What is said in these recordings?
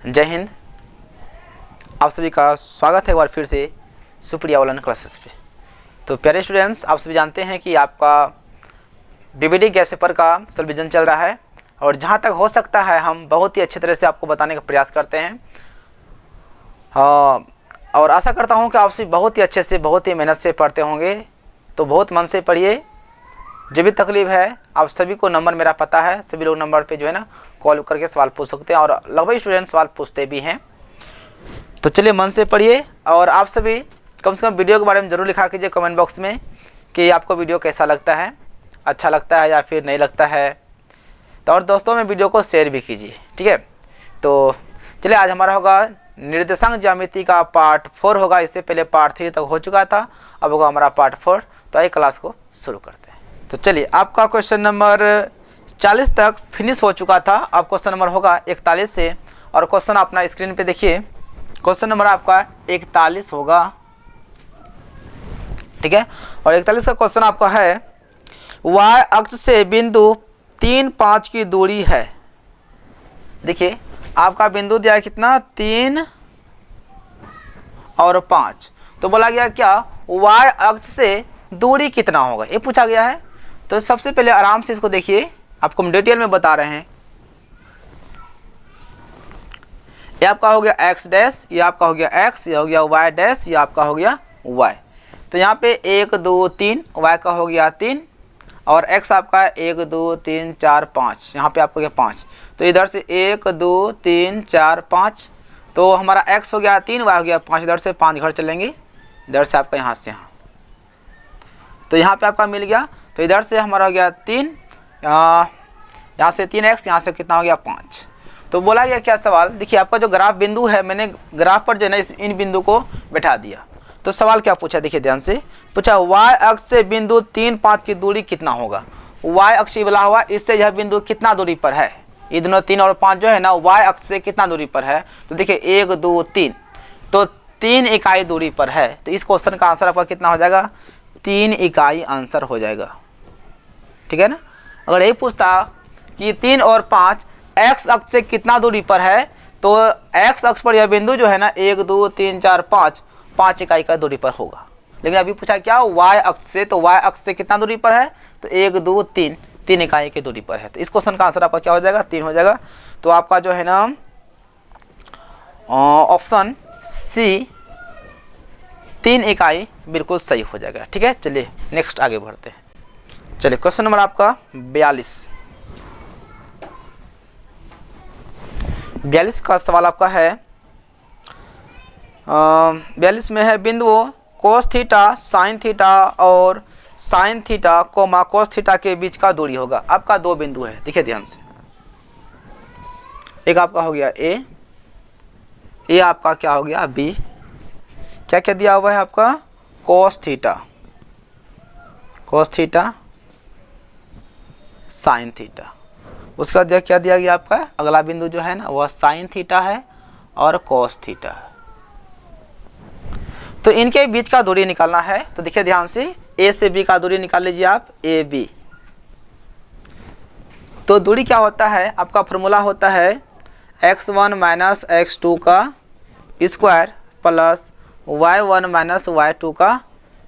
जय हिंद। आप सभी का स्वागत है एक बार फिर से सुप्रिया ऑनलाइन क्लासेस पे। तो प्यारे स्टूडेंट्स, आप सभी जानते हैं कि आपका डीवीडी गैस पेपर का रिवीजन चल रहा है और जहां तक हो सकता है हम बहुत ही अच्छी तरह से आपको बताने का प्रयास करते हैं। और आशा करता हूं कि आप सभी बहुत ही अच्छे से, बहुत ही मेहनत से पढ़ते होंगे। तो बहुत मन से पढ़िए। जो भी तकलीफ है, आप सभी को नंबर मेरा पता है, सभी लोग नंबर पे जो है ना कॉल करके सवाल पूछ सकते हैं और लगभग स्टूडेंट सवाल पूछते भी हैं। तो चलिए मन से पढ़िए और आप सभी कम से कम वीडियो के बारे में ज़रूर लिखा कीजिए कमेंट बॉक्स में कि आपको वीडियो कैसा लगता है, अच्छा लगता है या फिर नहीं लगता है। तो और दोस्तों में वीडियो को शेयर भी कीजिए, ठीक है। तो चलिए, आज हमारा होगा निर्देशांक ज्यामिति का पार्ट 4 होगा। इससे पहले पार्ट 3 तक हो चुका था, अब होगा हमारा पार्ट 4। तो आइए क्लास को शुरू करते हैं। तो चलिए, आपका क्वेश्चन नंबर 40 तक फिनिश हो चुका था। अब क्वेश्चन नंबर होगा 41 से, और क्वेश्चन अपना स्क्रीन पे देखिए। क्वेश्चन नंबर आपका 41 होगा, ठीक है। और 41 का क्वेश्चन आपका है, y अक्ष से बिंदु 3, 5 की दूरी है। देखिए, आपका बिंदु दिया है कितना, 3 और 5। तो बोला गया क्या, y अक्ष से दूरी कितना होगा, ये पूछा गया है। तो सबसे पहले आराम से इसको देखिए, आपको हम डिटेल में बता रहे हैं। ये आपका हो गया x डैश, ये आपका हो गया x, ये हो गया y डैश, ये आपका हो गया y। तो यहाँ पे 1 2 3, y का हो गया 3 और x आपका 1 2 3 4 5, यहाँ पे आपको गया 5। तो इधर से 1 2 3 4 5, तो हमारा x हो गया 3, y हो गया 5। इधर से 5 घर चलेंगे, इधर से आपका यहाँ से यहाँ, तो यहाँ पे आपका मिल गया। तो इधर से हमारा हो गया 3, यहाँ से 3x, यहाँ से कितना हो गया 5। तो बोला गया क्या सवाल, देखिए आपका जो ग्राफ बिंदु है, मैंने ग्राफ पर जो है ना इन बिंदु को बैठा दिया। तो सवाल क्या पूछा, देखिए ध्यान से पूछा, y अक्ष से बिंदु 3, 5 की दूरी कितना होगा। y अक्ष बोला हुआ, इससे यह बिंदु कितना दूरी पर है। ये दोनों 3 और 5 जो है ना y अक्ष से कितना दूरी पर है। तो देखिए 1 2 3, तो 3 इकाई दूरी पर है। तो इस क्वेश्चन का आंसर आपका कितना हो जाएगा, 3 इकाई आंसर हो जाएगा, ठीक है ना। अगर यही पूछता कि 3 और 5 x अक्ष से कितना दूरी पर है, तो x अक्ष पर यह बिंदु जो है ना 1 2 3 4 5 इकाई का दूरी पर होगा। लेकिन अभी पूछा क्या, y अक्ष से, तो y अक्ष से कितना दूरी पर है, तो 1 2 3 इकाई की दूरी पर है। तो इस क्वेश्चन का आंसर आपका क्या हो जाएगा, 3 हो जाएगा। तो आपका जो है ना ऑप्शन सी 3 इकाई बिल्कुल सही हो जाएगा, ठीक है। चलिए नेक्स्ट आगे बढ़ते हैं। चलिए क्वेश्चन नंबर आपका 42 का सवाल आपका है। 42 में है, बिंदुओं कोस थीटा, साइन थीटा और sine theta coma cos theta के बीच का दूरी होगा। आपका 2 बिंदु है, देखिए ध्यान से। एक आपका हो गया ए आपका क्या हो गया बी। क्या क्या दिया हुआ है आपका, कोस थीटा साइन थीटा। उसका क्या दिया गया आपका, अगला बिंदु जो है ना वह साइन थीटा है और कोस थीटा है। तो इनके बीच का दूरी निकालना है। तो देखिए ध्यान से, ए से बी का दूरी निकाल लीजिए आप, ए बी। तो दूरी क्या होता है, आपका फॉर्मूला होता है x1 माइनस x2 का square plus y1 minus y2 का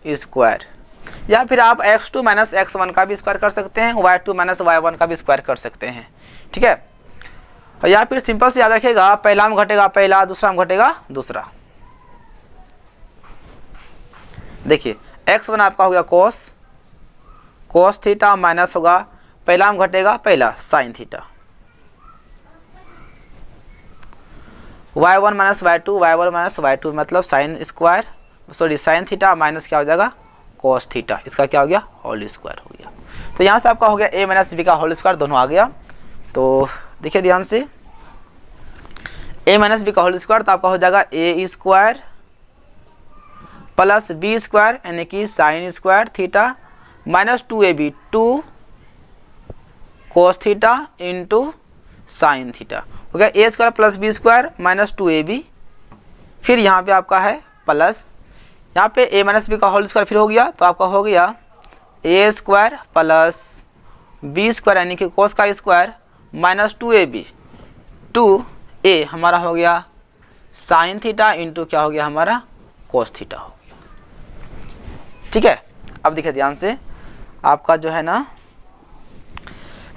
स्क्वायर, या फिर आप x2 माइनस x1 का भी स्क्वायर कर सकते हैं, y2 माइनस y1 का भी स्क्वायर कर सकते हैं, ठीक है। या फिर सिंपल से याद रखिएगा, पहला में घटेगा पहला, दूसरा में घटेगा दूसरा। देखिए x1 आपका हो गया कोस थीटा माइनस होगा, पहला में घटेगा पहला sine theta, y1 minus y2 मतलब sine square, sorry sine theta minus क्या हो जाएगा, कोस थीटा। इसका क्या हो गया, होल स्क्वायर हो गया। तो यहाँ से आपका हो गया a माइनस बी का होल स्क्वायर, दोनों आ गया। तो देखिए ध्यान से, a माइनस बी का होल स्क्वायर, तो आपका हो जाएगा a square plus B square यानी कि sine square theta minus 2ab 2 cos theta into sine theta हो गया। a square plus B square minus 2ab, फिर यहाँ पे आपका है प्लस, यहाँ पे a माइनस बी का होल स्क्वायर फिर हो गया। तो आपका हो गया a square plus B square यानी कि कोस का स्क्वायर माइनस 2ab 2 ए हमारा हो गया साइन थीटा इंटू क्या हो गया हमारा कोस थीटा हो गया। ठीक है, अब देखिए ध्यान से, आपका जो है ना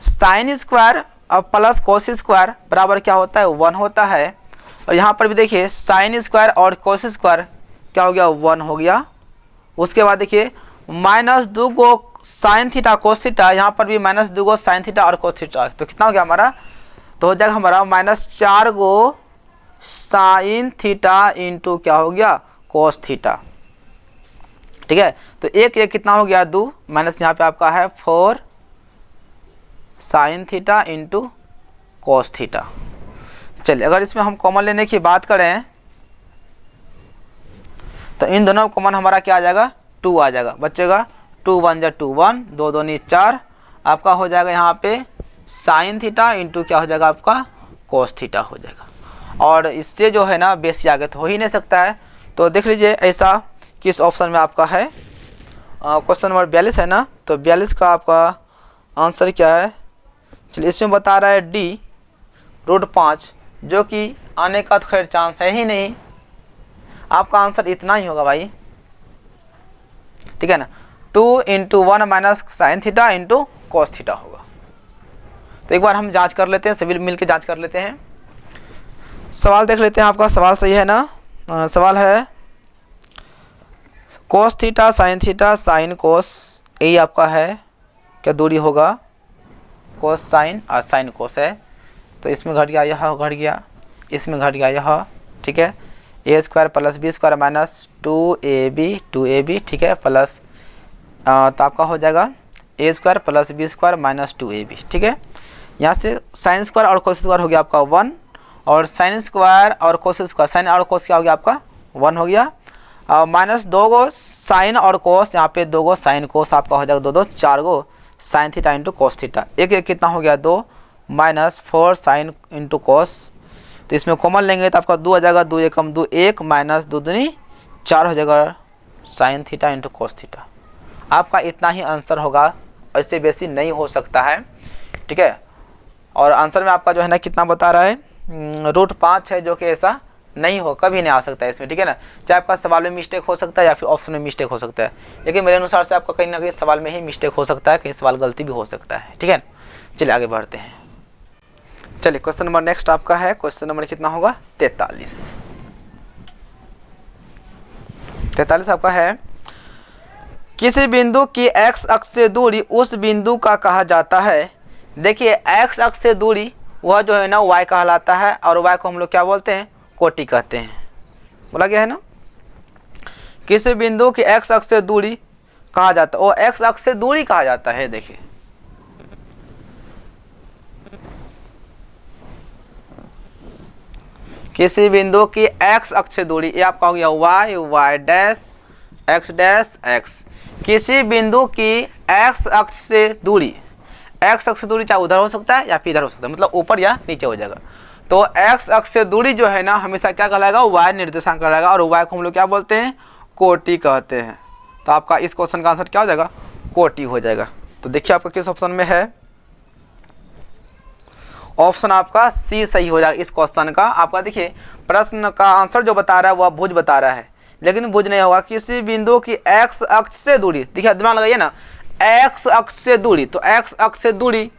साइन स्क्वायर और प्लस कोस स्क्वायर बराबर क्या होता है 1 होता है। और यहाँ पर भी देखिए साइन स्क्वायर और कोस स्क्वायर क्या हो गया 1 हो गया। उसके बाद देखिए माइनस 2 गो साइन थीटा कोस थीटा, यहाँ पर भी माइनस 2 गो साइन थीटा और कोस थीटा, तो कितना हो गया हमारा, तो हो जाएगा हमारा माइनस 4 गो साइन थीटा इंटू क्या हो गया कोस थीटा। ठीक है, तो एक कितना हो गया 2, माइनस यहाँ पे आपका है 4 sign theta into cos theta. चलिए अगर इसमें हम कॉमन लेने की बात करें तो इन दोनों कॉमन हमारा क्या आ जाएगा 2 आ जाएगा, बचेगा 2 1 जा 2 1, 2 2 4, आपका हो जाएगा यहाँ पे साइन थीटा इंटू क्या हो जाएगा आपका कोस थीटा हो जाएगा। और इससे जो है ना बेसी आगे तो हो ही नहीं सकता है। तो देख लीजिए ऐसा किस ऑप्शन में आपका है, क्वेश्चन नंबर 42 है ना, तो 42 का आपका आंसर क्या है। चलिए इसमें बता रहा है डी √5, जो कि आने का तो खैर चांस है ही नहीं, आपका आंसर इतना ही होगा भाई। ठीक है ना, 2 into 1 minus sign theta into cos theta होगा। तो एक बार हम जांच कर लेते हैं, सभी मिलकर जांच कर लेते हैं। सवाल देख लेते हैं, आपका सवाल सही है ना। सवाल है कोस थीटा साइन कोस, यही आपका है क्या दूरी होगा, कोस साइन और साइन कोस है, तो इसमें घट गया यह, घट गया इसमें, घट गया यह। ठीक है, a square plus B square minus 2ab, ठीक है, प्लस तो आपका हो जाएगा a square plus B square minus 2ab। ठीक है, यहाँ से साइन स्क्वायर और कोस स्क्वायर हो गया आपका 1, और साइन स्क्वायर और कोस स्क्वायर, साइन और कोस क्या हो गया आपका 1 हो गया, और माइनस 2 गो साइन और कोस, यहाँ पे 2 गो साइन कोस आपका हो जाएगा 2 2 4 गो sine theta into cos theta, एक कितना हो गया 2 माइनस 4 साइन इंटू कोस, तो इसमें कॉमन लेंगे तो आपका 2 आ जाएगा, 2 1 कम 2 1 माइनस 2 दूनी 4 हो जाएगा sign theta into cos theta. आपका इतना ही आंसर होगा, इससे बेसी नहीं हो सकता है। ठीक है, और आंसर में आपका जो है ना कितना बता रहा है √5 है, जो कि ऐसा नहीं हो, कभी नहीं आ सकता है इसमें। ठीक है ना, चाहे आपका सवाल में मिस्टेक हो सकता है या फिर ऑप्शन में मिस्टेक हो सकता है, लेकिन मेरे अनुसार से आपका कहीं ना कहीं सवाल में ही मिस्टेक हो सकता है, कहीं सवाल गलती भी हो सकता है। ठीक है, चलिए आगे बढ़ते हैं। चलिए क्वेश्चन नंबर नेक्स्ट आपका है, क्वेश्चन नंबर कितना होगा 43 आपका है, किसी बिंदु की x अक्ष से दूरी उस बिंदु का कहा जाता है। देखिए x अक्ष से दूरी वह जो है ना y कहलाता है, और y को हम लोग क्या बोलते हैं कोटि कहते हैं, बोला गया है ना। किसी बिंदु की x अक्ष से दूरी कहा जाता है, वो x अक्ष से दूरी कहा जाता है। देखिए किसी बिंदु की x अक्ष से दूरी, ये आपका हो गया y dash x dash x। किसी बिंदु की x अक्ष से दूरी, x अक्ष से दूरी चाहे उधर हो सकता है या फिर इधर हो सकता है, मतलब ऊपर या नीचे हो जाएगा। तो x अक्ष से दूरी जो है ना हमेशा क्या कहलाएगा y निर्देशांक कहलाएगा, और y को हम लोग क्या बोलते हैं कोटि कहते हैं। तो आपका इस क्वेश्चन का आंसर क्या हो जाएगा कोटि हो जाएगा। तो देखिए आपका किस ऑप्शन में है, ऑप्शन आपका सी सही हो जाएगा इस क्वेश्चन का। आपका देखिए प्रश्न का आंसर जो बता रहा है वह भुज बता रहा है, लेकिन भुज नहीं होगा। किसी बिंदु की x अक्ष से दूरी, देखिए दिमाग लगाइए ना, x अक्ष से दूरी, तो x अक्ष से दूरी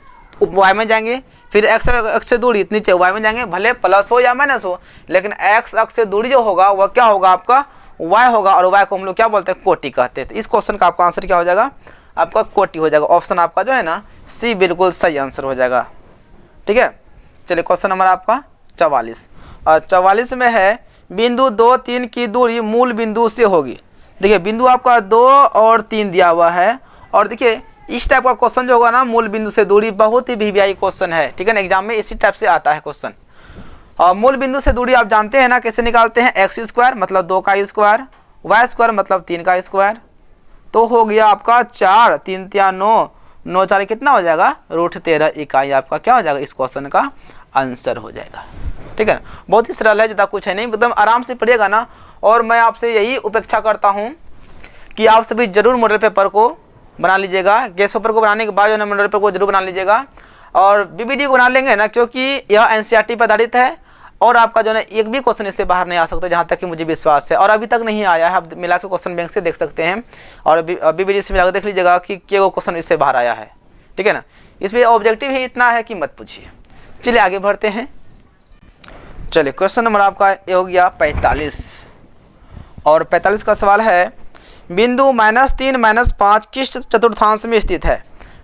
y में जाएंगे, फिर x अक्ष से दूरी नीचे y में जाएंगे, भले प्लस हो या माइनस हो, लेकिन x अक्ष से दूरी जो होगा वह क्या होगा आपका y होगा, और y को हम लोग क्या बोलते हैं कोटि कहते हैं। तो इस क्वेश्चन का आपका आंसर क्या हो जाएगा आपका कोटि हो जाएगा। ऑप्शन आपका जो है ना सी बिल्कुल सही आंसर हो जाएगा। ठीक है, चलिए क्वेश्चन नंबर आपका 44, और 44 में है बिंदु 2 3 की दूरी मूल बिंदु से होगी। देखिए बिंदु आपका 2 और 3 दिया हुआ है, और देखिए इस टाइप का क्वेश्चन जो होगा ना मूल बिंदु से दूरी बहुत ही वीवीआई क्वेश्चन है। ठीक है ना, एग्जाम में इसी टाइप से आता है क्वेश्चन। और मूल बिंदु से दूरी आप जानते हैं ना कैसे निकालते हैं, x स्क्वायर मतलब 2 का स्क्वायर, y स्क्वायर मतलब 3 का स्क्वायर, तो हो गया आपका 4 3 3 9 9 4 कितना हो जाएगा √13 इकाई आपका क्या हो जाएगा इस क्वेश्चन का आंसर हो जाएगा। ठीक है ना, बहुत ही सरल है, ज़्यादा कुछ है नहीं, एकदम आराम से पढ़िएगा ना। और मैं आपसे यही अपेक्षा करता हूँ कि आप सभी जरूर मॉडल पेपर को बना लीजिएगा। गेस्ट पेपर को बनाने के बाद जो है मॉडल पेपर को जरूर बना लीजिएगा, और बीबीडी को बना लेंगे ना, क्योंकि यह एनसीईआरटी पर आधारित है। और आपका जो है एक भी क्वेश्चन इससे बाहर नहीं आ सकता जहाँ तक कि मुझे विश्वास है, और अभी तक नहीं आया है। आप मिला के क्वेश्चन बैंक से देख सकते हैं, और अभी भी इसमें मिला देख लीजिएगा कि क्या क्वेश्चन इससे बाहर आया है, ठीक है ना। इसमें ऑब्जेक्टिव ही इतना है कि मत पूछिए। चलिए आगे बढ़ते हैं। चलिए क्वेश्चन नंबर आपका ये हो गया 45, और 45 का सवाल है बिंदु -3 -5 किस चतुर्थांश में स्थित है।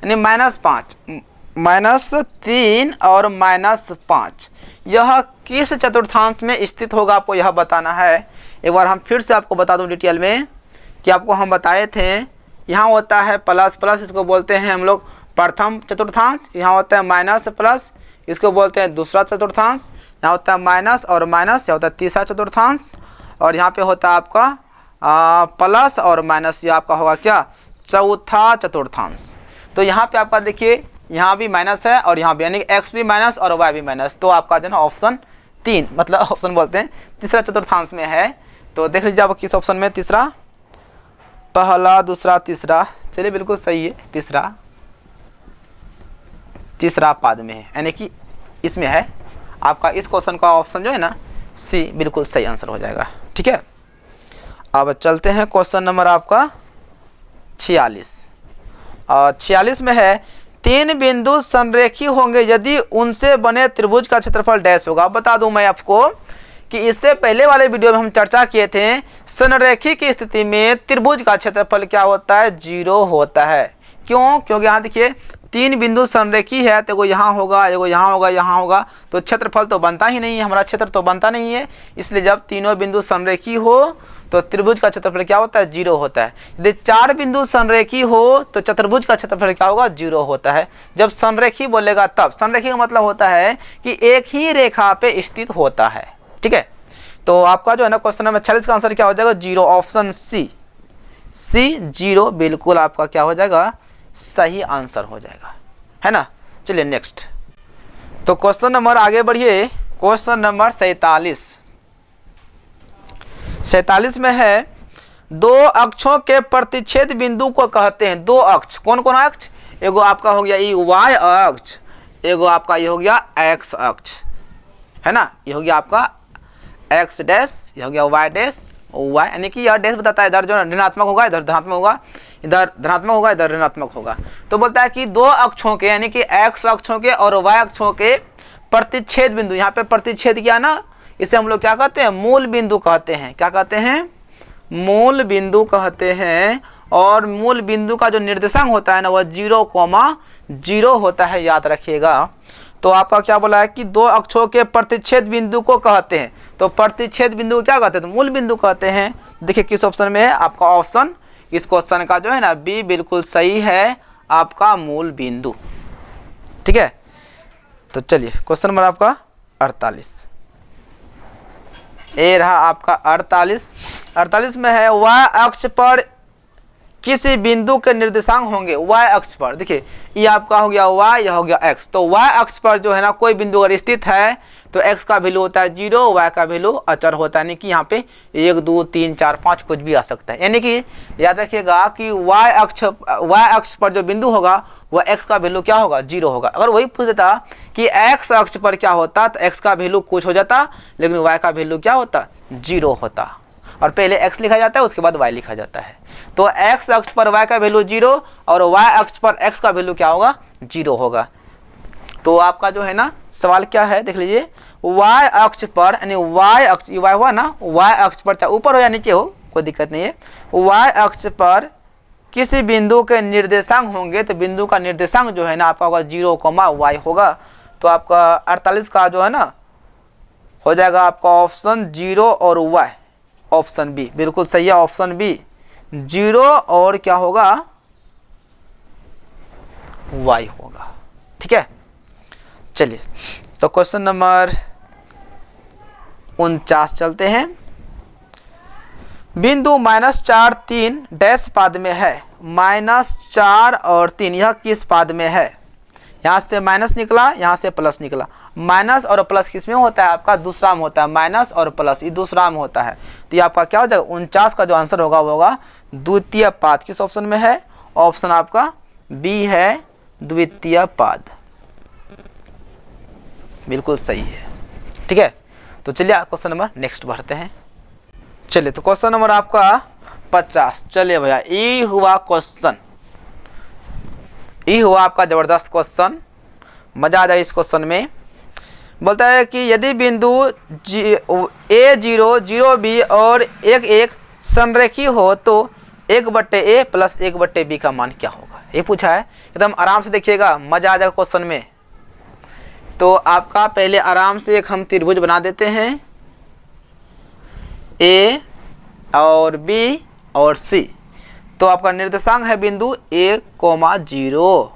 यानी -3 और -5 यह किस चतुर्थांश में स्थित होगा, आपको यह बताना है। एक बार हम फिर से आपको बता दूं डिटेल में कि आपको हम बताए थे, यहाँ होता है प्लस प्लस, इसको बोलते हैं हम लोग प्रथम चतुर्थांश। यहाँ होता है माइनस प्लस, इसको बोलते हैं दूसरा चतुर्थांश। यहाँ होता है माइनस और माइनस, यह होता है तीसरा चतुर्थांश। और यहाँ पे होता है आपका प्लस और माइनस, ये आपका होगा क्या, चौथा चतुर्थांश। तो यहाँ पे आपका देखिए यहाँ भी माइनस है और यहाँ भी, यानी एक्स भी माइनस और वाई भी माइनस। तो आपका जो है ऑप्शन 3, मतलब ऑप्शन बोलते हैं तीसरा चतुर्थांश में है। तो देख लीजिए आप किस ऑप्शन में, तीसरा, पहला, दूसरा, तीसरा। चलिए बिल्कुल सही है, तीसरा पाद में है, यानी कि इसमें है आपका। इस क्वेश्चन का ऑप्शन जो है ना सी बिल्कुल सही आंसर हो जाएगा, ठीक है। अब चलते हैं क्वेश्चन नंबर आपका 46, और 46 में है 3 बिंदु संरेखी होंगे यदि उनसे बने त्रिभुज का क्षेत्रफल डैश होगा। बता दूं मैं आपको कि इससे पहले वाले वीडियो में हम चर्चा किए थे, संरेखी की स्थिति में त्रिभुज का क्षेत्रफल क्या होता है, 0 होता है। क्यों? क्योंकि यहाँ देखिए 3 बिंदु संरेखी है, तो एगो यहाँ होगा, एगो यहाँ होगा, यहाँ होगा, तो क्षेत्रफल तो बनता ही नहीं है, हमारा क्षेत्र तो बनता नहीं है। इसलिए जब तीनों बिंदु संरेखी हो तो त्रिभुज का क्षेत्रफल क्या होता है, 0 होता है। यदि 4 बिंदु संरेखी हो तो चतुर्भुज का क्षेत्रफल क्या होगा, 0 होता है। जब संरेखी बोलेगा तब, संरेखी का मतलब होता है कि एक ही रेखा पे स्थित होता है, ठीक है। तो आपका जो है ना क्वेश्चन नंबर 46 का आंसर क्या हो जाएगा, 0, ऑप्शन सी 0 बिल्कुल आपका क्या हो जाएगा, सही आंसर हो जाएगा, है ना। चलिए नेक्स्ट, तो क्वेश्चन नंबर आगे बढ़िए, क्वेश्चन नंबर 47 में है 2 अक्षों के प्रतिच्छेद बिंदु को कहते हैं। 2 अक्ष, कौन कौन अक्ष, एगो आपका हो गया ये y अक्ष, एगो आपका ये हो गया x अक्ष, है ना। ये हो गया आपका x डैश, ये हो गया y डैश, y, यानी कि यह डैश बताता है इधर जो ऋणात्मक होगा, इधर धनात्मक होगा, इधर धनात्मक होगा, इधर ऋणात्मक होगा। तो बोलता है कि 2 अक्षों के, यानी कि x अक्षों के और y अक्षों के प्रतिच्छेद बिंदु, यहाँ पे प्रतिच्छेद किया ना, इसे हम लोग क्या कहते हैं, मूल बिंदु कहते हैं। क्या कहते हैं, मूल बिंदु कहते हैं। और मूल बिंदु का जो निर्देशांक होता है ना, वह 0,0 होता है, याद रखिएगा। तो आपका क्या बोला है कि 2 अक्षों के प्रतिच्छेद बिंदु को कहते हैं। तो प्रतिच्छेद बिंदु क्या कहते हैं, तो मूल बिंदु कहते हैं। देखिए किस ऑप्शन में है आपका, ऑप्शन इस क्वेश्चन का जो है ना बी बिल्कुल सही है, आपका मूल बिंदु, ठीक है। तो चलिए क्वेश्चन नंबर आपका 48, ये रहा आपका 48 में है y अक्ष पर किसी बिंदु के निर्देशांक होंगे। y अक्ष पर देखिए ये आपका हो गया y, यह हो गया x। तो y अक्ष पर जो है ना कोई बिंदु अगर स्थित है तो x का वैल्यू होता है 0, y का वैल्यू अचर होता है, यानी कि यहाँ पे 1, 2, 3, 4, 5 कुछ भी आ सकता है। यानी कि याद रखिएगा कि y अक्ष पर जो बिंदु होगा वह x का वैल्यू क्या होगा, 0 होगा। अगर वही पूछ देता कि x अक्ष पर क्या होता तो x का वैल्यू कुछ हो जाता, लेकिन y का वैल्यू क्या होता, 0 होता। और पहले x लिखा जाता है, उसके बाद y लिखा जाता है। तो x अक्ष पर y का वैल्यू 0 और y अक्ष पर x का वैल्यू क्या होगा, 0 होगा। तो आपका जो है ना सवाल क्या है, देख लीजिए, y अक्ष पर, यानी y अक्ष, y हुआ ना, y अक्ष पर चाहे ऊपर हो या नीचे हो कोई दिक्कत नहीं है, y अक्ष पर किसी बिंदु के निर्देशांक होंगे। तो बिंदु का निर्देशांक जो है ना आपका होगा 0,y होगा। तो आपका 48 का जो है ना हो जाएगा आपका ऑप्शन 0 और y, ऑप्शन बी बिल्कुल सही है, ऑप्शन बी 0 और क्या होगा, y होगा, ठीक है। चलिए तो क्वेश्चन नंबर 49 चलते हैं। बिंदु -4, 3 डैश पाद में है। -4 और 3 यह किस पाद में है, यहाँ से माइनस निकला, यहाँ से प्लस निकला। माइनस और प्लस किस में होता है, आपका दूसरा में होता है, माइनस और प्लस ये दूसरा में होता है। तो ये आपका क्या हो जाएगा, 49 का जो आंसर होगा वो होगा द्वितीय पाद। किस ऑप्शन में है, ऑप्शन आपका बी है, द्वितीय पाद, बिल्कुल सही है, ठीक है। तो चलिए क्वेश्चन नंबर नेक्स्ट बढ़ते हैं। चलिए तो क्वेश्चन नंबर आपका 50। चलिए भैया ये हुआ क्वेश्चन, ये हुआ आपका ज़बरदस्त क्वेश्चन, मज़ा आ जाए इस क्वेश्चन में। बोलता है कि यदि बिंदु A0, 0B और 1 संरेखी हो तो 1/A प्लस 1/B का मान क्या होगा, ये पूछा है। एकदम आराम से देखिएगा, मज़ा आ जाएगा क्वेश्चन में। तो आपका पहले आराम से एक हम त्रिभुज बना देते हैं, A और B और C। तो आपका निर्देशांक है बिंदु A, 0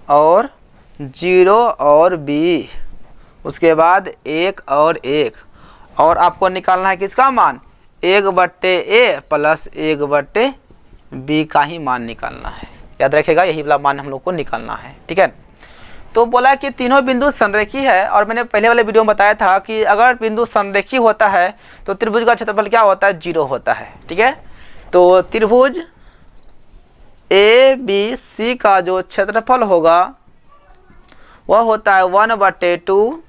और 0 और B, उसके बाद 1 और 1, और आपको निकालना है किसका मान, 1/A प्लस 1/B का ही मान निकालना है। याद रखिएगा, यही वाला मान हम लोग को निकालना है, ठीक है। तो बोला कि तीनों बिंदु संरेखी है, और मैंने पहले वाले वीडियो में बताया था कि अगर बिंदु संरेखी होता है तो त्रिभुज का क्षेत्रफल क्या होता है, 0 होता है, ठीक है। तो त्रिभुज ABC का जो क्षेत्रफल होगा वह होता है 1/2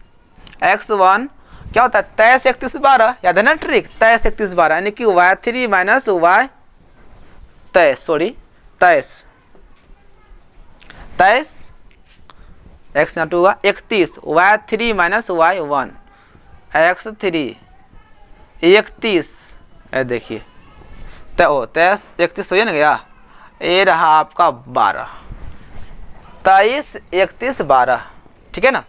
x1 क्या होता है 23, 31, 12, याद है ना ट्रिक, 23, 31, 12, यानी कि y3 माइनस y 23 x यहाँ 2 हुआ 31, y3 माइनस y1 x3 31, देखिए 23, 31 तो ये ना गया, ये रहा आपका 12, 23, 31, 12, ठीक है ना।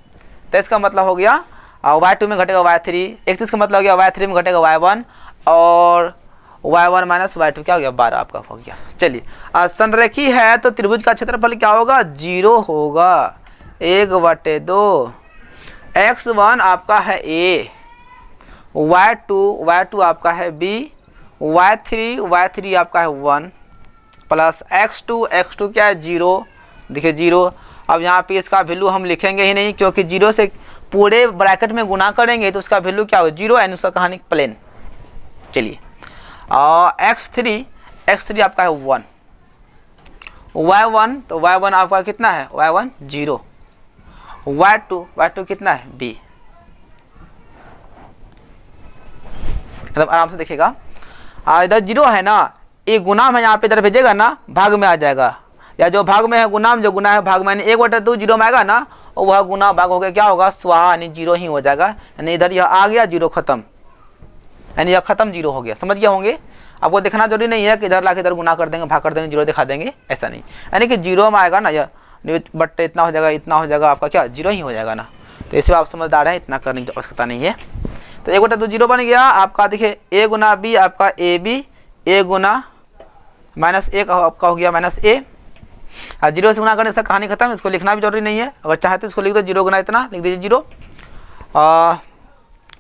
23 का मतलब हो गया y2 में घटेगा y3, 31 का मतलब हो गया y3 में घटेगा y1, और y1 माइनस y2 क्या हो गया 12 आपका हो गया। चलिए संरेखी है तो त्रिभुज का क्षेत्रफल क्या होगा, 0 होगा, 1/2, x1 आपका है A, y2 आपका है B, y3 आपका है 1 प्लस x2 क्या है 0, देखिए 0। अब यहाँ पे इसका वैल्यू हम लिखेंगे ही नहीं, क्योंकि 0 से पूरे ब्रैकेट में गुना करेंगे तो उसका वैल्यू क्या होगा 0, एंड उसका कहानी प्लेन। चलिए x3 आपका है 1, y1 तो y1 आपका कितना है, y1 0, y2 कितना है B। मतलब आराम से देखिएगा, इधर 0 है ना, ये गुणाम है, यहाँ पे इधर भेजेगा ना भाग में आ जाएगा, या जो भाग में है गुणाम, जो गुना है भाग में, यानी 1/2 0 में आएगा ना, और वह गुना भाग हो गया क्या होगा स्वाहा, यानी 0 ही हो जाएगा, यानी इधर यह आ गया 0 खत्म, यानी यह खत्म 0 हो गया। समझ गया होंगे, आपको देखना जरूरी नहीं है कि इधर लाके इधर गुना कर देंगे, भाग कर देंगे, 0 दिखा देंगे, ऐसा नहीं, यानी कि 0 में आएगा ना यह बट इतना हो जाएगा, इतना हो जाएगा, आपका क्या 0 ही हो जाएगा ना। तो इसमें आप समझदार हैं, इतना करने की आवश्यकता नहीं है। तो 1/2 0 बन गया आपका, देखिए A गुना B आपका AB, A गुना माइनस 1 आपका हो गया माइनस A, 0 से गुना करने से कहानी खत्म, इसको लिखना भी जरूरी नहीं है, अगर चाहते तो इसको लिख दो 0 गुना इतना, लिख दीजिए 0,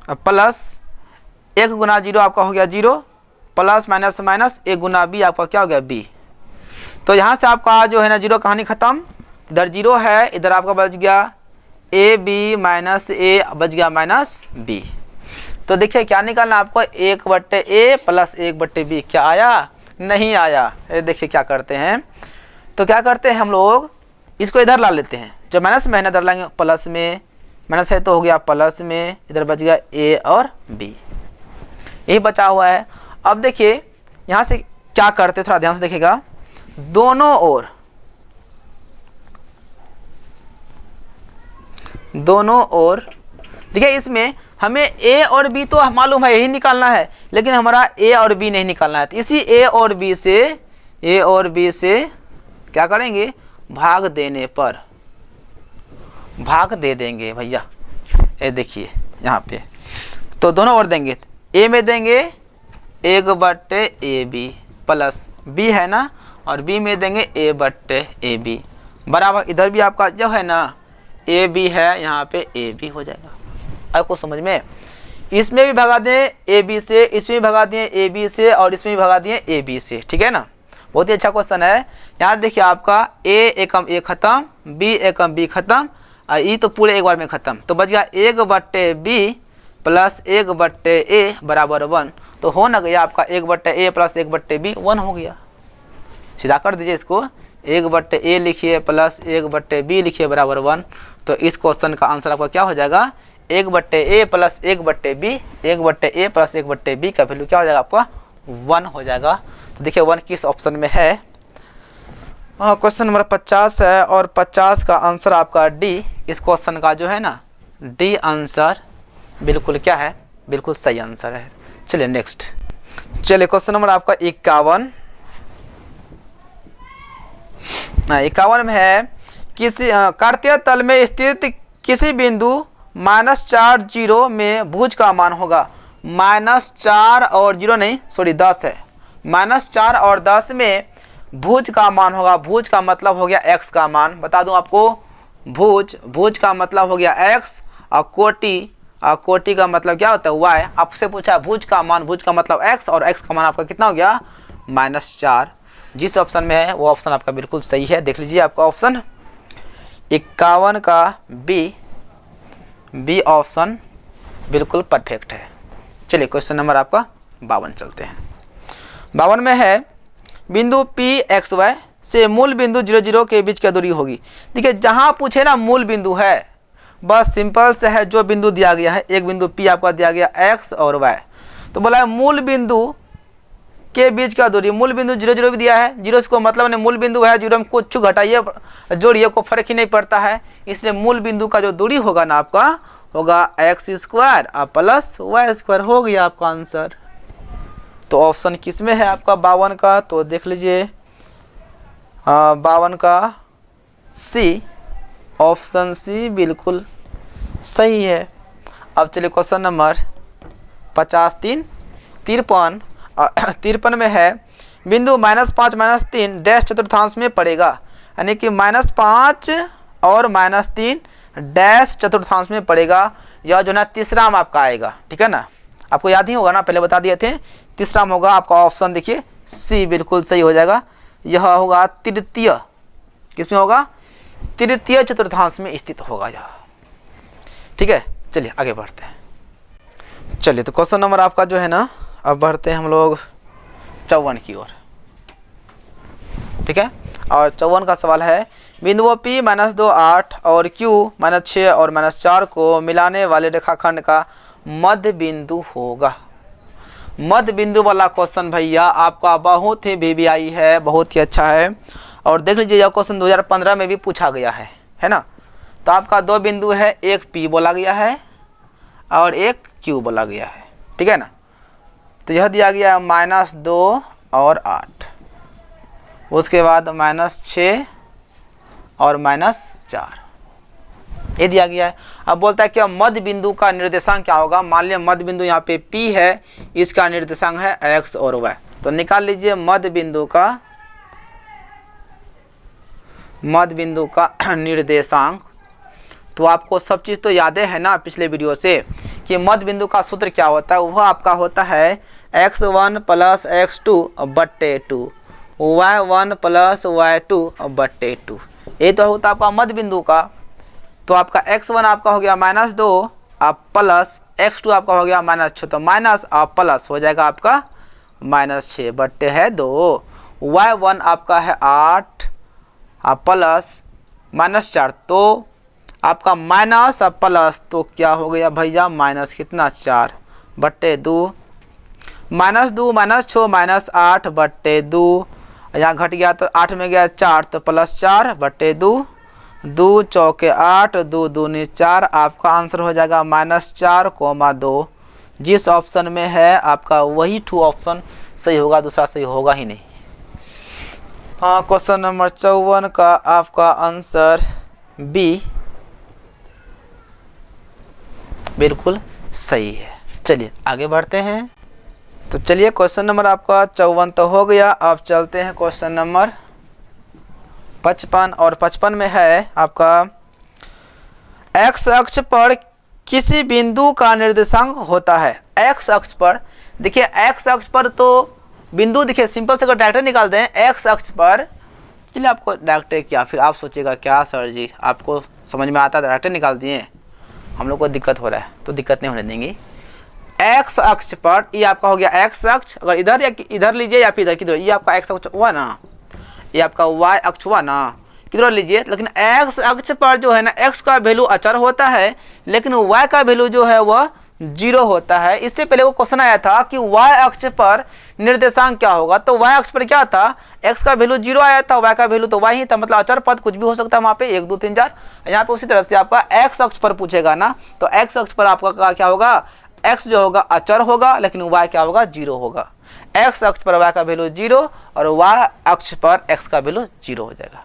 प्लस 1 गुना 0 आपका हो गया 0, प्लस माइनस माइनस 1 गुना B आपका क्या हो गया B। तो यहाँ से आपका जो है ना 0 कहानी खत्म, इधर 0 है, इधर आपका बच गया AB माइनस A बच गया माइनस B। तो देखिए क्या निकालना आपको, 1/A प्लस 1/B, क्या आया, नहीं आया। ये देखिए क्या करते हैं, तो क्या करते हैं हम लोग, इसको इधर ला लेते हैं, जब माइनस में है ना इधर लाएंगे प्लस में, माइनस है तो हो गया प्लस में, इधर बच गया A और B, यही बचा हुआ है। अब देखिए यहाँ से क्या करते, थोड़ा ध्यान से देखिएगा, दोनों ओर देखिए, इसमें हमें A और B तो मालूम है यही निकालना है, लेकिन हमारा A और B नहीं निकालना है, तो इसी A और B से क्या करेंगे, भाग देने पर भाग दे देंगे भैया। ये देखिए यहाँ पे, तो दोनों ओर देंगे, A में देंगे 1/AB प्लस B है ना, और B में देंगे A/AB बराबर, इधर भी आपका जो है ना AB है, यहाँ पे AB हो जाएगा। आपको समझ में, इसमें भी भगा दें AB से, इसमें भी भगा दिए AB से, और इसमें भी भगा दिए AB से, ठीक है ना। बहुत ही अच्छा क्वेश्चन है। यहाँ देखिए आपका A एकम A खत्म, B एकम B खत्म, और E तो पूरे एक बार में खत्म, तो बच गया 1/B प्लस 1/A बराबर 1। तो हो ना गया आपका 1/A प्लस 1/B 1 हो गया। सीधा कर दीजिए इसको, 1/A लिखिए प्लस 1/B लिखिए बराबर 1। तो इस क्वेश्चन का आंसर आपका क्या हो जाएगा, 1/a plus 1/b, 1/a plus 1/b का वैल्यू क्या हो जाएगा आपका 1 हो जाएगा। तो देखिए 1 किस ऑप्शन में है। क्वेश्चन नंबर 50 है और 50 का आंसर आपका डी। इस क्वेश्चन का जो है ना डी आंसर बिल्कुल क्या है, बिल्कुल सही आंसर है। चलिए नेक्स्ट, चलिए क्वेश्चन नंबर आपका 51। 51 में है किसी कार्तीय तल में स्थित किसी बिंदु -4 0 में भुज का मान होगा। -4 और 0 नहीं, सॉरी 10 है। -4 और 10 में भुज का मान होगा। भुज का मतलब हो गया x का मान। बता दूं आपको, भुज का मतलब हो गया x और कोटि का मतलब क्या होता है y। आपसे पूछा भुज का मान, भुज का मतलब x और x का मान आपका कितना हो गया -4। जिस ऑप्शन में है वो ऑप्शन आपका बिल्कुल सही है। देख लीजिए आपका ऑप्शन 51 का बी ऑप्शन बिल्कुल परफेक्ट है। चलिए क्वेश्चन नंबर आपका 52 चलते हैं। 52 में है बिंदु P x y से मूल बिंदु 0 0 के बीच क्या दूरी होगी। देखिए जहाँ पूछे ना मूल बिंदु है, बस सिंपल से है, जो बिंदु दिया गया है एक बिंदु P आपका दिया गया x और y, तो बोला है मूल बिंदु के बीच का दूरी। मूल बिंदु 0 0 भी दिया है, 0 को मतलब नहीं मूल बिंदु है, 0 में कुछ घटाइए जोड़िए को फर्क ही नहीं पड़ता है, इसलिए मूल बिंदु का जो दूरी होगा ना आपका होगा x² प्लस y² हो गया आपका आंसर। तो ऑप्शन किस में है आपका 52 का, तो देख लीजिए 52 का सी, ऑप्शन सी बिल्कुल सही है। अब चलिए क्वेश्चन नंबर 53 में है बिंदु -5 -3 डैश चतुर्थांश में पड़ेगा, यानी कि -5 और -3 डैश चतुर्थांश में पड़ेगा। यह जो ना तीसरा में आपका आएगा, ठीक है ना, आपको याद ही होगा ना, पहले बता दिए थे। तीसरा में होगा आपका ऑप्शन देखिए सी बिल्कुल सही हो जाएगा। यह होगा तृतीय, किसमें होगा, तृतीय चतुर्थांश में स्थित होगा यह, ठीक है। चलिए आगे बढ़ते हैं। चलिए तो क्वेश्चन नंबर आपका जो है ना, अब बढ़ते हैं हम लोग 54 की ओर, ठीक है। और 54 का सवाल है बिंदुओं P -2 8 और Q -6 और -4 को मिलाने वाले रेखाखंड का मध्य बिंदु होगा। मध्य बिंदु वाला क्वेश्चन भैया आपका बहुत ही VVI है, बहुत ही अच्छा है। और देख लीजिए यह क्वेश्चन 2015 में भी पूछा गया है ना। तो आपका दो बिंदु है, एक P बोला गया है और एक Q बोला गया है, ठीक है ना। तो यह दिया गया है -2 और 8, उसके बाद -6 और -4, ये दिया गया है। अब बोलता है कि मध्य बिंदु का निर्देशांक क्या होगा। मान लिया मध्य बिंदु यहाँ पे P है, इसका निर्देशांक है x और y, तो निकाल लीजिए मध्य बिंदु का निर्देशांक। तो आपको सब चीज़ तो याद है ना पिछले वीडियो से, कि मध्य बिंदु का सूत्र क्या होता है। वह आपका होता है x1 plus x2/2, y1 plus y2/2, ये तो होता है आपका मध्य बिंदु का। तो आपका x1 आपका हो गया -2 प्लस x2 आपका हो गया -6, तो माइनस प्लस हो जाएगा आपका -6/2। y1 आपका है 8 प्लस -4, तो आपका माइनस प्लस तो क्या हो गया भैया माइनस कितना 4/2, -2 -6 -8/2, यहाँ घट गया तो 8 में गया 4, तो प्लस 4/2, 2 चौके 8, 2 दूनी 4, आपका आंसर हो जाएगा -4,2। जिस ऑप्शन में है आपका वही 2 ऑप्शन सही होगा, दूसरा सही होगा ही नहीं। हाँ, क्वेश्चन नंबर 54 का आपका आंसर बी बिल्कुल सही है। चलिए आगे बढ़ते हैं। तो चलिए क्वेश्चन नंबर आपका 54 तो हो गया। अब चलते हैं क्वेश्चन नंबर 55, और 55 में है आपका x अक्ष पर किसी बिंदु का निर्देशांक होता है। x अक्ष पर देखिए, x अक्ष पर तो बिंदु देखिए सिंपल से अगर डायरेक्टर निकाल दें x अक्ष पर, चलिए आपको डायरेक्टर क्या, फिर आप सोचेगा क्या सर जी आपको समझ में आता है डायरेक्टर निकाल दिए, हम लोग को दिक्कत हो रहा है, तो दिक्कत नहीं होने देंगे। x अक्ष पर ये आपका हो गया x अक्ष, अगर इधर या इधर लीजिए या फिर इधर किधर, ये आपका x अक्ष हुआ ना, ये आपका y अक्ष हुआ ना, किधर लीजिए, लेकिन एक्स अक्ष पर जो है ना एक्स का वैल्यू अचर होता है, लेकिन वाई का वैल्यू जो है वह 0 होता है। इससे पहले वो क्वेश्चन आया था कि वाई अक्ष पर निर्देशांक क्या होगा, तो वाई अक्ष पर क्या था, एक्स का वैल्यू 0 आया था, वाई का वैल्यू तो वाई ही था, मतलब अचर पद कुछ भी हो सकता है वहाँ पे 1 2 3 4। यहाँ पे उसी तरह से आपका एक्स अक्ष पर पूछेगा ना, तो एक्स अक्ष पर आपका क्या होगा, एक्स जो होगा अचर होगा, लेकिन वाई क्या होगा, 0 होगा। एक्स अक्ष पर वाई का वैल्यू 0 और वाई अक्ष पर एक्स का वैल्यू 0 हो जाएगा।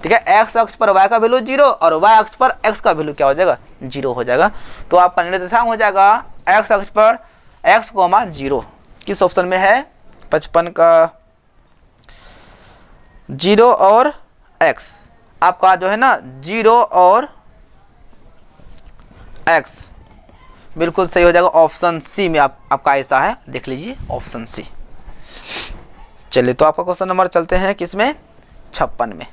ठीक है, एक्स अक्ष पर वाई का वैल्यू 0 और वाई अक्ष पर एक्स का वैल्यू क्या हो जाएगा, 0 हो जाएगा। तो आपका निर्देशांक हो जाएगा एक्स अक्ष पर x, 0। किस ऑप्शन में है, 55 का 0 और x, आपका जो है ना 0 और x बिल्कुल सही हो जाएगा। ऑप्शन सी में आपका ऐसा है, देख लीजिए ऑप्शन सी। चलिए तो आपका क्वेश्चन नंबर चलते हैं किसमें, 56 में।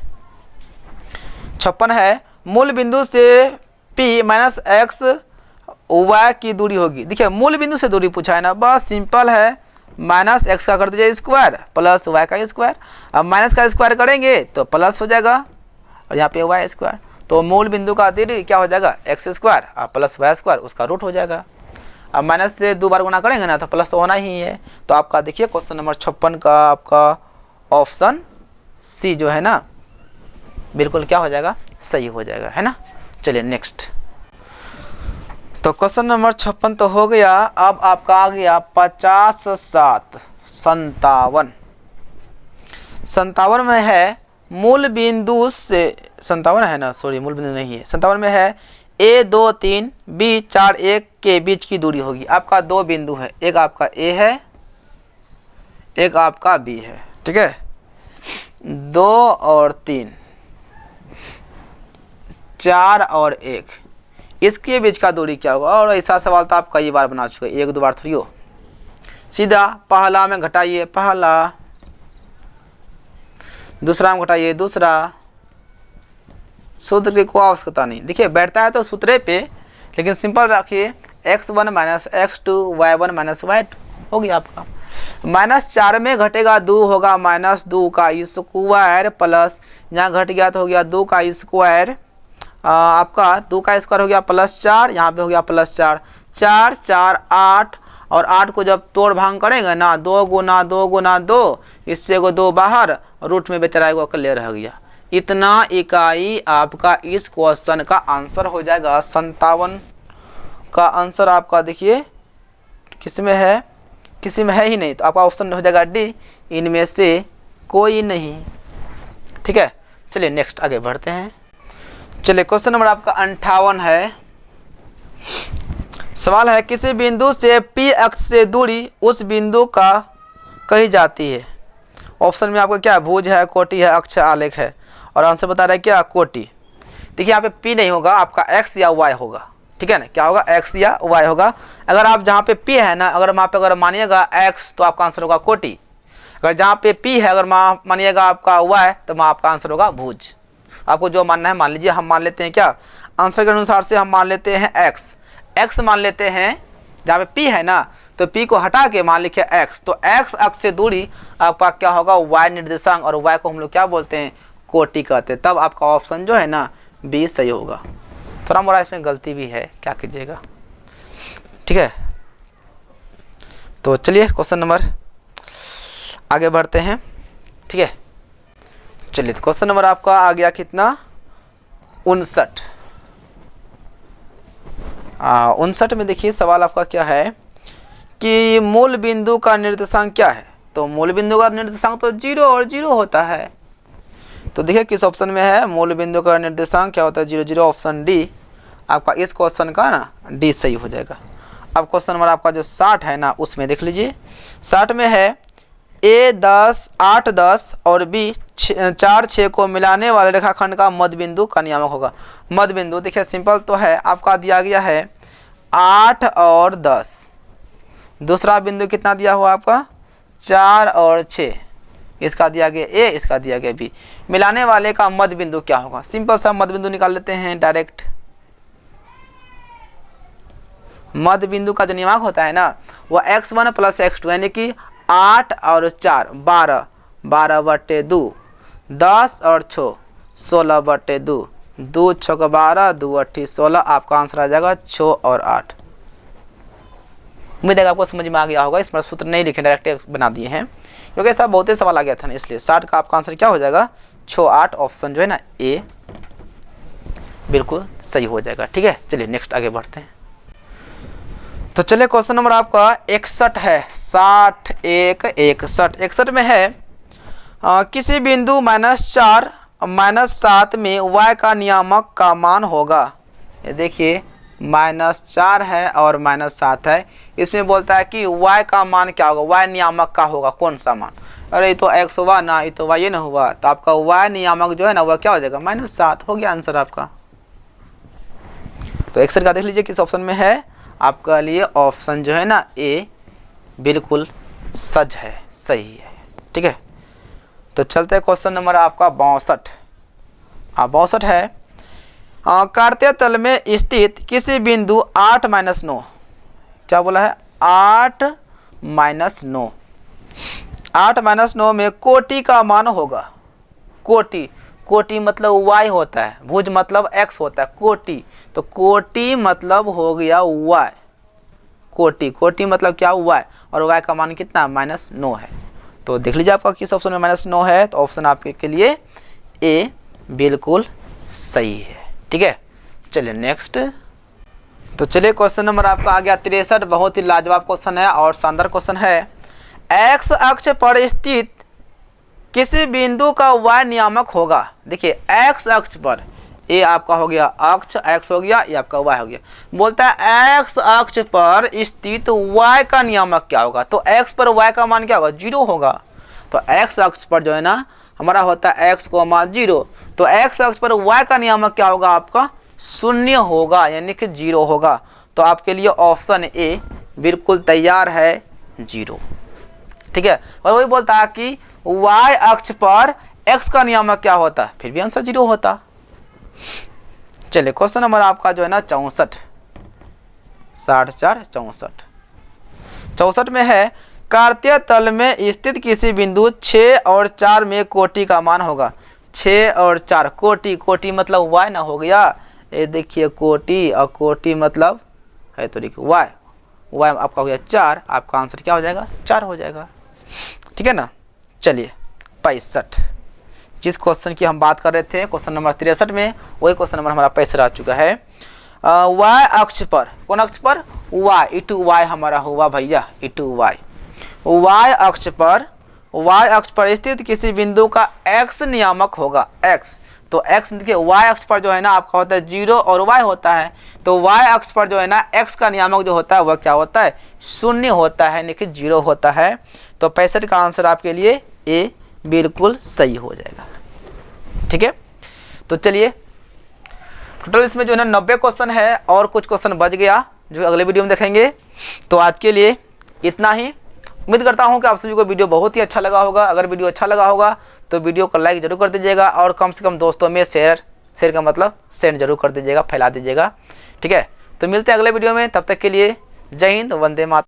56 है, मूल बिंदु से p माइनस एक्स वाई की दूरी होगी। देखिए मूल बिंदु से दूरी पूछा है ना, बस सिंपल है, माइनस एक्स का कर दीजिए स्क्वायर प्लस वाई का स्क्वायर। अब माइनस का स्क्वायर करेंगे तो प्लस हो जाएगा और यहाँ पे वाई स्क्वायर, तो मूल बिंदु का दूरी क्या हो जाएगा, एक्स स्क्वायर और प्लस वाई स्क्वायर, उसका रूट हो जाएगा। अब माइनस से 2 बार गुना करेंगे ना तो प्लस तो होना ही है। तो आपका देखिए क्वेश्चन नंबर 56 का आपका ऑप्शन सी जो है ना बिल्कुल क्या हो जाएगा, सही हो जाएगा, है ना। चलिए नेक्स्ट, तो क्वेश्चन नंबर 56 तो हो गया। अब आपका आ गया 50 7 57। 57 में है, मूल बिंदु से 57 है ना, सॉरी मूल बिंदु नहीं है, 57 में है a 2 3 b 4 1 के बीच की दूरी होगी। आपका 2 बिंदु है, एक आपका a है, एक आपका b है। ठीक है, 2 और 3, 4 और 1, इसके बीच का दूरी क्या होगा। और ऐसा सवाल तो आप कई बार बना चुके, 1 2 बार थोड़ी हो। सीधा पहला में घटाइए पहला, दूसरा में घटाइए दूसरा, सूत्र की कोई आवश्यकता नहीं। देखिए बैठता है तो सूत्रे पे, लेकिन सिंपल रखिए, x1 minus x2 y1 minus y2 हो गया आपका। -4 में घटेगा 2 होगा -2 का स्क्वायर प्लस, यहाँ घट गया तो हो गया 2 का स्क्वायर, आपका 2 का स्क्वायर हो गया +4, यहाँ पे हो गया +4, 4 4 8, और 8 को जब तोड़ भांग करेंगे ना, 2 गुना 2 गुना 2, इससे को 2 बाहर, रूट में बेचारा को क्लियर रह गया। इतना इकाई आपका इस क्वेश्चन का आंसर हो जाएगा। 57 का आंसर आपका देखिए किसमें है, किसी में है ही नहीं, तो आपका ऑप्शन हो जाएगा डी, इनमें से कोई नहीं। ठीक है, चलिए नेक्स्ट आगे बढ़ते हैं। चलिए क्वेश्चन नंबर आपका 58 है। सवाल है, किसी बिंदु से p अक्ष से दूरी उस बिंदु का कही जाती है। ऑप्शन में आपका क्या, भुज है, कोटि है, अक्ष आलेख है, और आंसर बता रहा है क्या, कोटि। देखिए यहाँ पे p नहीं होगा, आपका x या y होगा। ठीक है ना, क्या होगा, x या y होगा। अगर आप जहाँ पे p है ना, अगर वहाँ पे अगर मानिएगा x तो आपका आंसर होगा कोटि। अगर जहाँ पे p है अगर मानिएगा आपका y तो वहाँ आपका आंसर होगा भुज। आपको जो मानना है मान लीजिए। हम मान लेते हैं क्या, आंसर के अनुसार से हम मान लेते हैं x मान लेते हैं, जहाँ पे p है ना तो p को हटा के मान लिखे x, तो x अक्ष से दूरी आपका क्या होगा, y निर्देशांक, और y को हम लोग क्या बोलते हैं, कोटि कहते हैं। तब आपका ऑप्शन जो है ना बी सही होगा। थोड़ा मोड़ा इसमें गलती भी है, क्या कीजिएगा। ठीक है, तो चलिए क्वेश्चन नंबर आगे बढ़ते हैं। ठीक है, चलिए तो क्वेश्चन नंबर आपका आ गया कितना, 59। 59 में देखिए सवाल आपका क्या है कि मूल बिंदु का निर्देशांक क्या है। तो मूल बिंदु का निर्देशांक तो 0 और 0 होता है। तो देखिए किस ऑप्शन में है, मूल बिंदु का निर्देशांक क्या होता है, 0 0, ऑप्शन डी आपका इस क्वेश्चन का ना डी सही हो जाएगा। अब क्वेश्चन नंबर आपका जो 60 है ना, उसमें देख लीजिए। 60 में है a 10 8 10 और b 4 6 को मिलाने वाले रेखाखंड का मध्य बिंदु का नियामक होगा। मध्य बिंदु देखिए सिंपल तो है, आपका दिया गया है 8 और 10, दूसरा बिंदु कितना दिया हुआ आपका 4 और 6, इसका दिया गया a, इसका दिया गया b। मिलाने वाले का मध्य बिंदु क्या होगा, सिंपल सा मध्य बिंदु निकाल लेते हैं डायरेक्ट। मध्य बिंदु का जो नियामक होता है ना वो x1 प्लस x2, यानी कि 8 और 4 12, 12/2, 10 और 6 16/2, 2 6 12, 2 8 16, आपका आंसर आ जाएगा 6 और 8। उम्मीद है आपको समझ में आ गया होगा। इसमें सूत्र नहीं लिखे, डायरेक्ट बना दिए हैं क्योंकि ऐसा बहुत ही सवाल आ गया था ना, इसलिए 60 का आपका आंसर क्या हो जाएगा 6 8, ऑप्शन जो है ना ए बिल्कुल सही हो जाएगा। ठीक है, चलिए नेक्स्ट आगे बढ़ते हैं। तो चलिए क्वेश्चन नंबर आपका 61 है, 60 1 61। 61 में है किसी बिंदु -4 -7 में y का नियामक का मान होगा। ये देखिए -4 है और -7 है, इसमें बोलता है कि y का मान क्या होगा, y नियामक का होगा कौन सा मान। अरे ये तो x हुआ ना, ये तो y ना हुआ, तो आपका y नियामक जो है ना वह क्या हो जाएगा -7 हो गया आंसर आपका। तो 61 का देख लीजिए किस ऑप्शन में है, आपका लिए ऑप्शन जो है ना ए बिल्कुल सच है, सही है। ठीक है, तो चलते हैं क्वेश्चन नंबर आपका 62। 62 है कार्तीय तल में स्थित किसी बिंदु 8 - 9, क्या बोला है 8 - 9, 8 - 9 में कोटि का मान होगा। कोटि, कोटि मतलब y होता है, भुज मतलब x होता है, कोटि, तो कोटि मतलब हो गया y, कोटि, कोटि मतलब क्या y, और y का मान कितना -9 है। तो देख लीजिए आपका किस ऑप्शन में -9 है, तो ऑप्शन आपके के लिए ए बिल्कुल सही है। ठीक है, चलिए नेक्स्ट। तो चलिए क्वेश्चन नंबर आपका आ गया 63, बहुत ही लाजवाब क्वेश्चन है और शानदार क्वेश्चन है। एक्स अक्ष पर स्थित किसी बिंदु का y नियामक होगा। देखिए x अक्ष पर, ये आपका हो गया अक्ष, x हो गया, ये आपका y हो गया। बोलता है x अक्ष पर स्थित y का नियामक क्या होगा, तो x पर y का मान क्या होगा 0 होगा। तो x अक्ष पर जो है ना हमारा होता है x को मान 0, तो x अक्ष पर y का नियामक क्या होगा आपका 0 होगा, यानी कि 0 होगा। तो आपके लिए ऑप्शन ए बिल्कुल तैयार है 0। ठीक है, और वही बोलता है कि y अक्ष पर x का नियामक क्या होता, फिर भी आंसर 0 होता। चलिए क्वेश्चन नंबर आपका जो है ना 64, 60 4 64। 64 में है कार्तीय तल में स्थित किसी बिंदु 6 और 4 में कोटि का मान होगा। 6 और 4 कोटि, कोटि मतलब y ना हो गया, ये देखिए कोटि, और कोटि मतलब है तो देखिए y, y आपका हो गया 4, आपका आंसर क्या हो जाएगा 4 हो जाएगा। ठीक है ना, चलिए 65, जिस क्वेश्चन की हम बात कर रहे थे क्वेश्चन नंबर 63 में, वही क्वेश्चन नंबर हमारा 65 आ चुका है। y अक्ष पर, कौन अक्ष पर y, e2y हमारा हुआ भैया, e2y। y अक्ष पर स्थित किसी बिंदु का x नियामक होगा, x, तो x देखिए y अक्ष पर जो है ना आपका होता है 0 और y होता है, तो y अक्ष पर जो है ना x का नियामक जो होता है वह क्या होता है 0 होता है, यानी कि 0 होता है। तो 65 का आंसर आपके लिए ए बिल्कुल सही हो जाएगा। ठीक है, तो चलिए टोटल इसमें जो है ना 90 क्वेश्चन है और कुछ क्वेश्चन बच गया जो अगले वीडियो में देखेंगे। तो आज के लिए इतना ही। उम्मीद करता हूं कि आप सभी को वीडियो बहुत ही अच्छा लगा होगा। अगर वीडियो अच्छा लगा होगा तो वीडियो को लाइक जरूर कर दीजिएगा और कम से कम दोस्तों में शेयर का मतलब सेंड जरूर कर दीजिएगा, फैला दीजिएगा। ठीक है, तो मिलते हैं अगले वीडियो में, तब तक के लिए जय हिंद, वंदे मातरम।